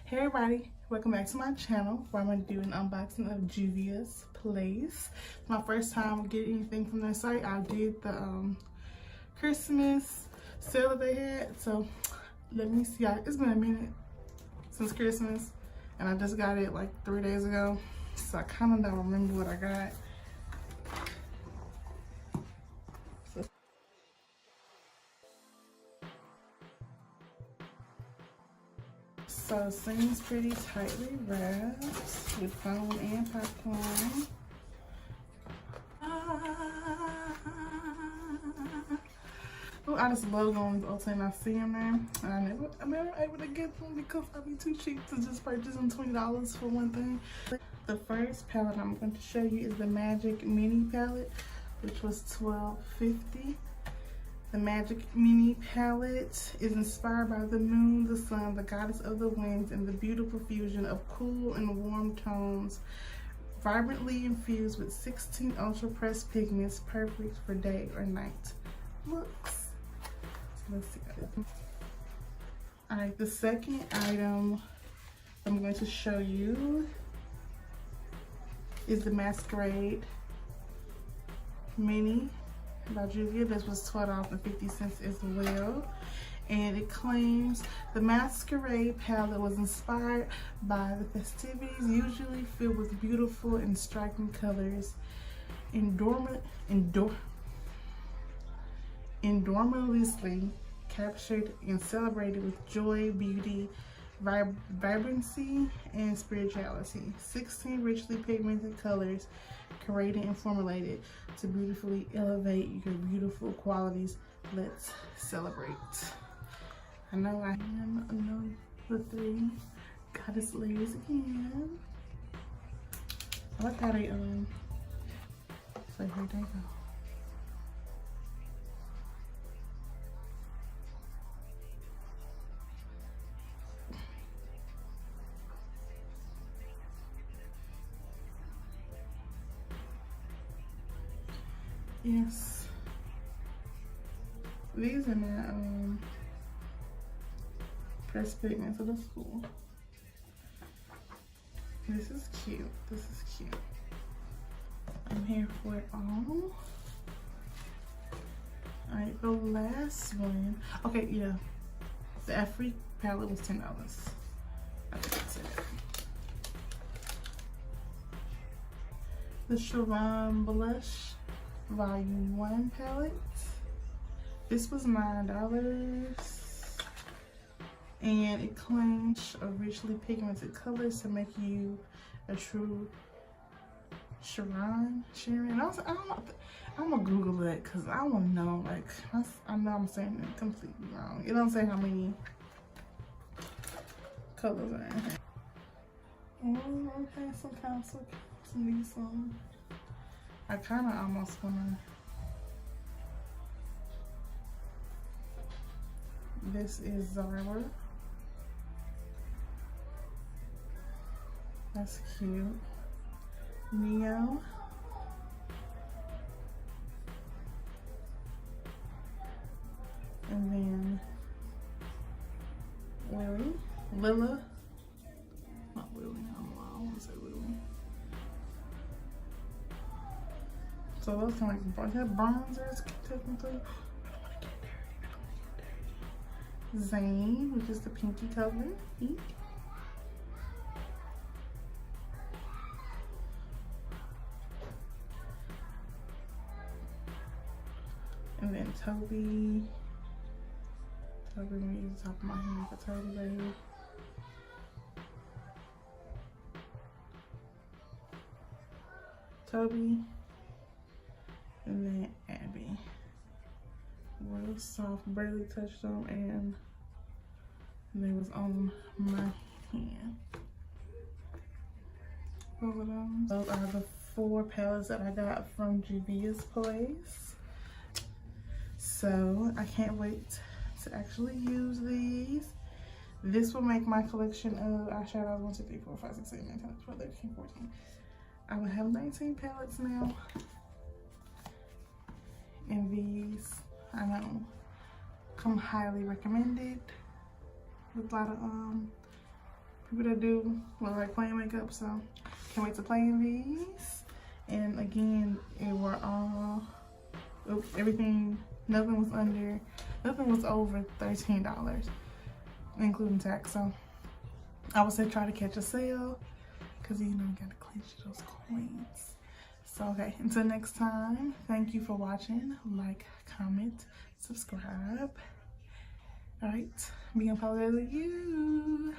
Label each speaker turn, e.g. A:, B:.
A: Hey everybody, welcome back to my channel where I'm going to do an unboxing of Juvias Place. It's my first time getting anything from their site. I did the Christmas sale that they had, so let me see. It's been a minute since Christmas and I just got it like 3 days ago, so I kind of don't remember what I got. So it seems pretty tightly wrapped with foam and popcorn. Oh, I just love going to Ulta and I see them there. And I'm never able to get them because I'd be too cheap to just purchase them $20 for one thing. The first palette I'm going to show you is the Magic Mini palette, which was $12.50. The Magic Mini palette is inspired by the moon, the sun, the goddess of the winds, and the beautiful fusion of cool and warm tones, vibrantly infused with 16 ultra pressed pigments, perfect for day or night looks. So let's see. All right, the second item I'm going to show you is the Masquerade Mini by Juvia. This was $12.50 as well, and it claims the Masquerade palette was inspired by the festivities, usually filled with beautiful and striking colors, enormously captured and celebrated with joy, beauty, vibrancy, and spirituality. 16 richly pigmented colors created and formulated to beautifully elevate your beautiful qualities. Let's celebrate. I know I am the three goddess ladies again. I like how they so here they go. Yes, these are my pressed pigments, so that's cool. This is cute. This is cute. I'm here for it all. All right, the last one. Okay, yeah, the Afri palette was $10. I think that's it. The Sharon Blush Volume 1 palette. This was $9, and it claims a richly pigmented colors to make you a true Sharon. I'm gonna Google it because I want to know. Like, I know I'm saying it completely wrong. It don't say how many colors are in here. Oh, okay, some I kind of almost wanna. This is Zara. That's cute. Neo. And then Lilla. Not Lily, I want to say Lily. So those kind of like bronzers technically. I don't want to get dirty. Zane, which is the pinky color. Pink. And then Toby. Toby, let me use the top of my hand for Toby right here. Toby. And then Abby. Real soft, barely touched them, and they was on my hand. Those are the 4 palettes that I got from Juvias Place. So I can't wait to actually use these. This will make my collection of eyeshadows 1, 2, 3, 4, 5, 6, 7, 8, 9, 10, 12, 13, 14. I will have 19 palettes now. And these, I know, come highly recommended with a lot of people that do look like playing makeup. So can't wait to play in these. And again, it were all everything. Nothing was over $13, including tax. So I would say try to catch a sale, because you know you gotta clinch those coins. So okay, until next time, thank you for watching. Like, comment, subscribe. All right, be unapologetically you.